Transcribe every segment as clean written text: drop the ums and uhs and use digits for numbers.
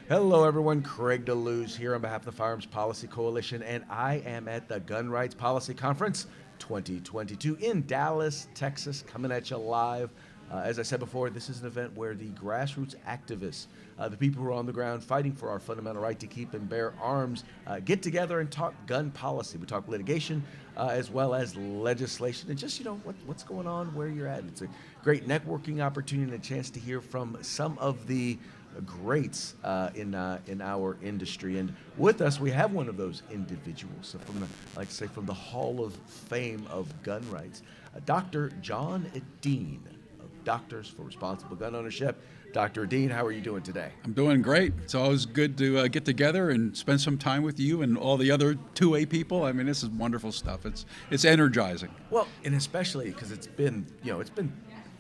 Hello, everyone. Craig DeLuz here on behalf of the Firearms Policy Coalition, and I am at the Gun Rights Policy Conference 2022 in Dallas, Texas, coming at you live. As I said before, this is an event where the grassroots activists, the people who are on the ground fighting for our fundamental right to keep and bear arms, get together and talk gun policy. We talk litigation as well as legislation and just, what's going on where you're at. It's a great networking opportunity and a chance to hear from some of the greats in our industry. And with us, we have one of those individuals from the Hall of Fame of gun rights, Dr. John Dean of Doctors for Responsible Gun Ownership. Dr. Dean, how are you doing today? I'm doing great. It's always good to get together and spend some time with you and all the other 2A people. I mean, this is wonderful stuff. It's energizing. Well, and especially because it's been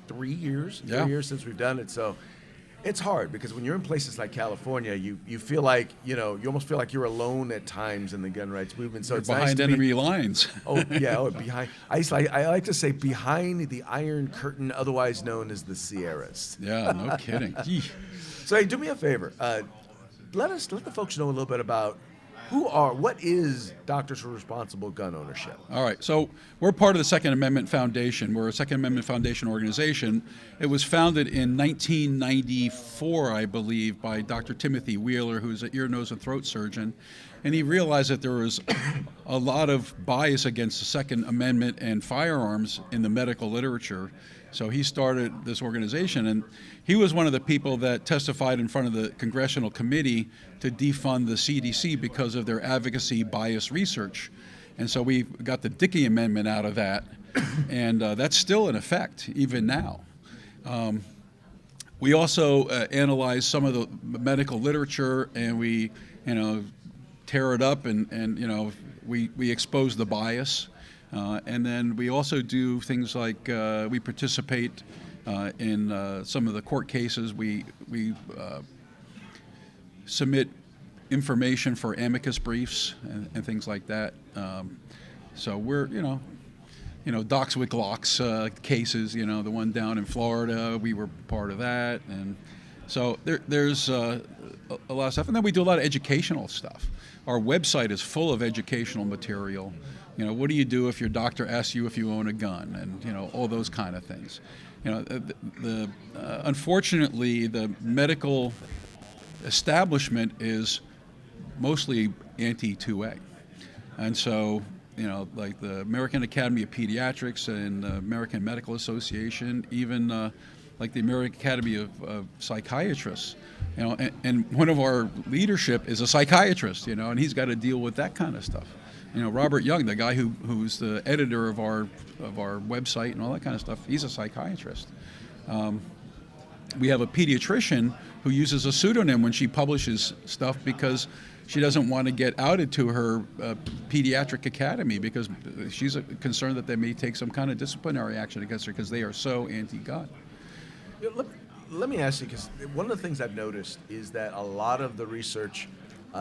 3 years since we've done it. So it's hard because when you're in places like California, you feel like, you almost feel like you're alone at times in the gun rights movement. So You're it's behind nice to enemy lines. behind. I like to say behind the Iron Curtain, otherwise known as the Sierras. Yeah, no kidding. Gee. So hey, do me a favor. Let the folks know a little bit about what is Doctors for Responsible Gun Ownership? All right, so we're part of the Second Amendment Foundation. We're a Second Amendment Foundation organization. It was founded in 1994, I believe, by Dr. Timothy Wheeler, who's an ear, nose, and throat surgeon. And he realized that there was a lot of bias against the Second Amendment and firearms in the medical literature. So he started this organization, and he was one of the people that testified in front of the Congressional Committee to defund the CDC because of their advocacy bias research. And so we got the Dickey Amendment out of that, and that's still in effect even now. We also analyze some of the medical literature, and we tear it up, and we expose the bias. And then we also do things like we participate in some of the court cases. We submit information for amicus briefs and things like that. So we're, Docs with Glocks cases, the one down in Florida, we were part of that. And so there's a lot of stuff. And then we do a lot of educational stuff. Our website is full of educational material. What do you do if your doctor asks you if you own a gun, and all those kind of things. Unfortunately, the medical establishment is mostly anti-2A, and so like the American Academy of Pediatrics and the American Medical Association, even like the American Academy of Psychiatrists, and one of our leadership is a psychiatrist, and he's got to deal with that kind of stuff. Robert Young, the guy who's the editor of our website and all that kind of stuff, he's a psychiatrist. We have a pediatrician who uses a pseudonym when she publishes stuff because she doesn't want to get outed to her pediatric academy because she's concerned that they may take some kind of disciplinary action against her because they are so anti-gun. Let me ask you, because one of the things I've noticed is that a lot of the research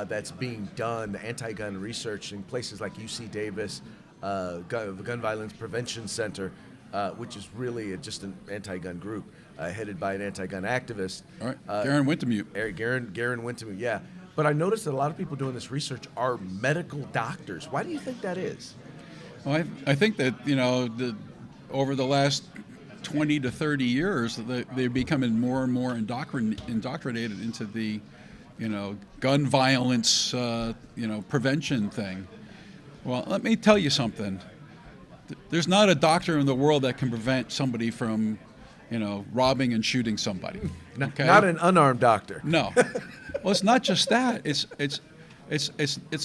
that's being done, the anti-gun research in places like UC Davis, the Gun Violence Prevention Center, which is really just an anti-gun group headed by an anti-gun activist. All right, Garen Wintemute. Garen Wintemute, yeah. But I noticed that a lot of people doing this research are medical doctors. Why do you think that is? Well, I think that, over the last 20 to 30 years, they're becoming more and more indoctrinated into the gun violence, prevention thing. Well, let me tell you something. There's not a doctor in the world that can prevent somebody from, robbing and shooting somebody. Okay? Not an unarmed doctor. No. Well, it's not just that. It's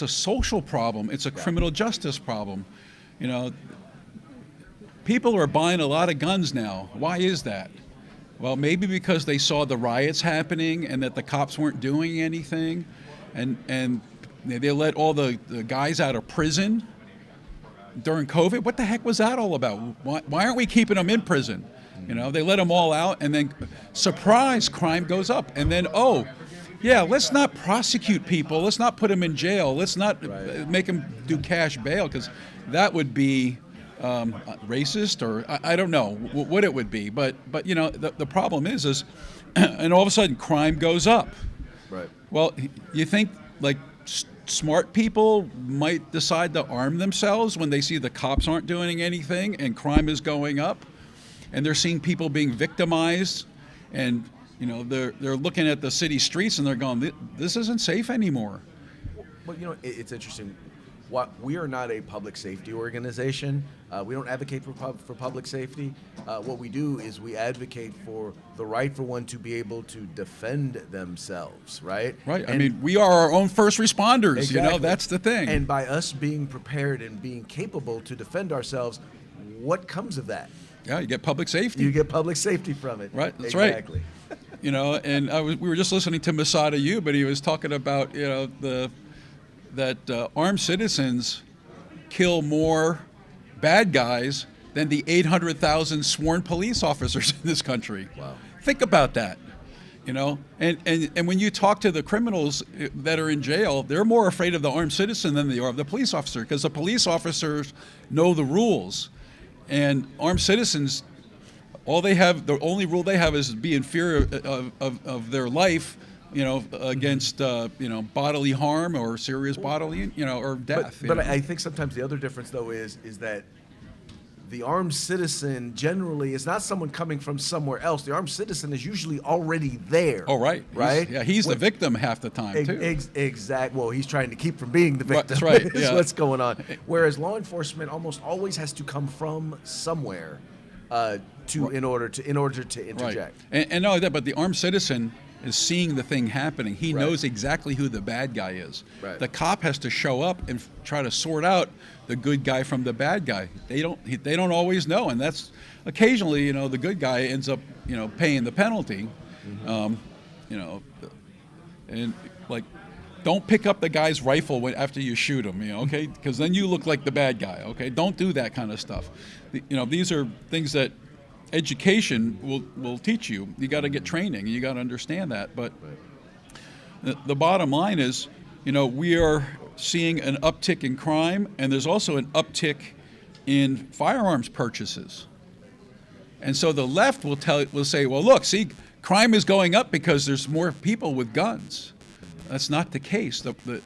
a social problem. It's a criminal justice problem. People are buying a lot of guns now. Why is that? Well, maybe because they saw the riots happening and that the cops weren't doing anything, and they let all the guys out of prison during COVID. What the heck was that all about? Why aren't we keeping them in prison? They let them all out, and then surprise, crime goes up, and then let's not prosecute people. Let's not put them in jail. Let's not make them do cash bail, because that would be racist, or I don't know what it would be. But the problem is and all of a sudden crime goes up. Right. Well, you think like smart people might decide to arm themselves when they see the cops aren't doing anything and crime is going up, and they're seeing people being victimized, and they're looking at the city streets and they're going, this isn't safe anymore. Well, it's interesting. We are not a public safety organization. We don't advocate for public safety. What we do is we advocate for the right for one to be able to defend themselves, right? Right. I mean, we are our own first responders. Exactly. That's the thing. And by us being prepared and being capable to defend ourselves, what comes of that? Yeah, you get public safety. You get public safety from it. Right. That's exactly. Right. And we were just listening to Masada Yu, but he was talking about that armed citizens kill more bad guys than the 800,000 sworn police officers in this country. Wow. Think about that. And when you talk to the criminals that are in jail, they're more afraid of the armed citizen than they are of the police officer, because the police officers know the rules, and armed citizens, the only rule they have is to be in fear of their life, against bodily harm or serious bodily, or death. But I think sometimes the other difference, though, is that the armed citizen generally is not someone coming from somewhere else. The armed citizen is usually already there. Oh, right. Right? He's the victim half the time, too. Exactly. Well, he's trying to keep from being the victim. That's right. Is Yeah. what's going on. Whereas law enforcement almost always has to come from somewhere in order to interject. Right. And not only that, but the armed citizen is seeing the thing happening. He Right. knows exactly who the bad guy is. Right. The cop has to show up and try to sort out the good guy from the bad guy. They don't always know, and that's occasionally, the good guy ends up, paying the penalty. Mm-hmm. And like, don't pick up the guy's rifle after you shoot him, okay? Because then you look like the bad guy, okay? Don't do that kind of stuff. These are things that education will teach you. You got to get training. You got to understand that. But the bottom line is, we are seeing an uptick in crime, and there's also an uptick in firearms purchases. And so the left will say, well, look, see, crime is going up because there's more people with guns. That's not the case. The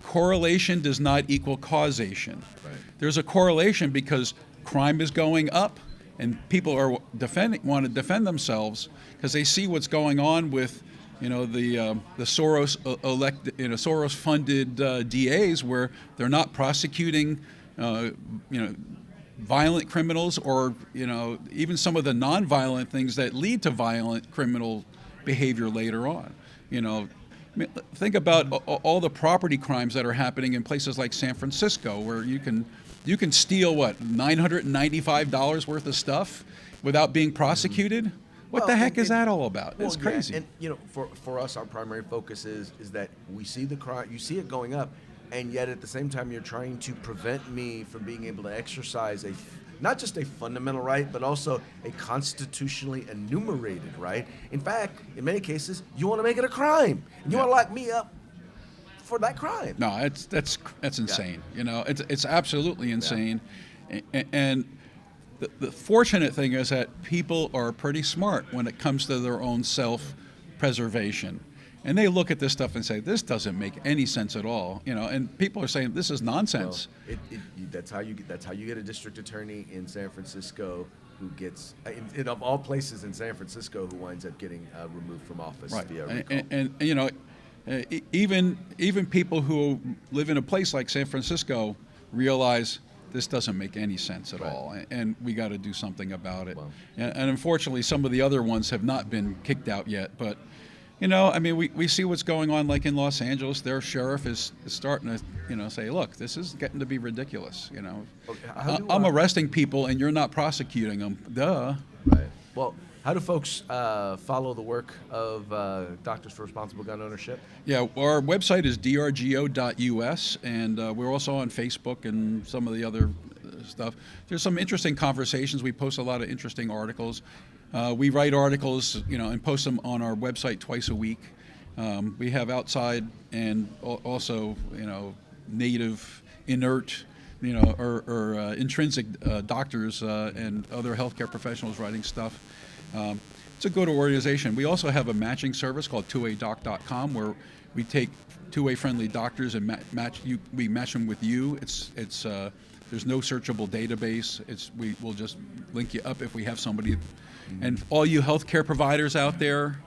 correlation does not equal causation. Right. There's a correlation because crime is going up, and people want to defend themselves because they see what's going on with, the Soros Soros-funded DAs, where they're not prosecuting, violent criminals, or even some of the nonviolent things that lead to violent criminal behavior later on. Think about all the property crimes that are happening in places like San Francisco, where you can steal $995 worth of stuff without being prosecuted. What the heck is that all about? It's crazy. Yeah. And for us, our primary focus is that we see the crime, you see it going up, and yet at the same time, you're trying to prevent me from being able to exercise not just a fundamental right, but also a constitutionally enumerated right. In fact, in many cases, you want to make it a crime. And you want to lock me up for that crime. No, that's insane. It's absolutely insane. Yeah. And the fortunate thing is that people are pretty smart when it comes to their own self-preservation. And they look at this stuff and say, this doesn't make any sense at all. And people are saying, this is nonsense. Well, that's how you get a district attorney in San Francisco who gets, of all places in San Francisco, who winds up getting removed from office via recall. And even people who live in a place like San Francisco realize this doesn't make any sense at all, and we got to do something about it. Well, and unfortunately, some of the other ones have not been kicked out yet. But we see what's going on, like in Los Angeles. Their sheriff is starting to say, look, this is getting to be ridiculous. I'm arresting people and you're not prosecuting them. Duh. Right. Well, how do folks follow the work of Doctors for Responsible Gun Ownership? Yeah, our website is drgo.us, and we're also on Facebook and some of the other stuff. There's some interesting conversations. We post a lot of interesting articles. We write articles, and post them on our website twice a week. We have outside and also, native, inert, or intrinsic doctors and other healthcare professionals writing stuff. It's a good organization. We also have a matching service called 2adoc.com where we take two-way friendly doctors and we match them with you. There's no searchable database. We'll just link you up if we have somebody. And all you healthcare providers out there,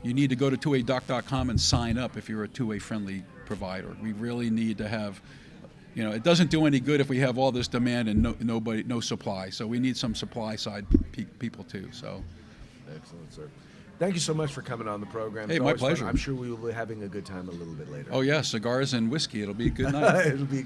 you need to go to 2adoc.com and sign up if you're a two-way friendly provider. We really need to have, it doesn't do any good if we have all this demand and no supply. So we need some supply side people too. So. Excellent, sir. Thank you so much for coming on the program. Hey, It's my always fun. pleasure. I'm sure we will be having a good time a little bit later. Oh yeah, cigars and whiskey. It'll be a good night. it'll be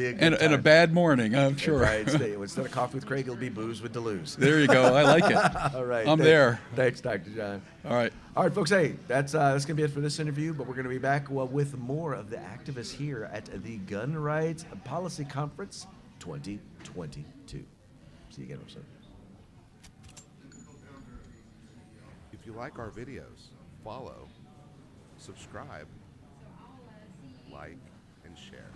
a good and time. a bad morning, I'm sure. Right. Instead of coffee with Craig, it'll be booze with Deleuze. There you go. I like it. All right. I'm there. Thanks, Dr. John. All right. All right, folks. Hey, that's going to be it for this interview, but we're going to be back with more of the activists here at the Gun Rights Policy Conference 2022. See you again, sir. If you like our videos, follow, subscribe, like, and share.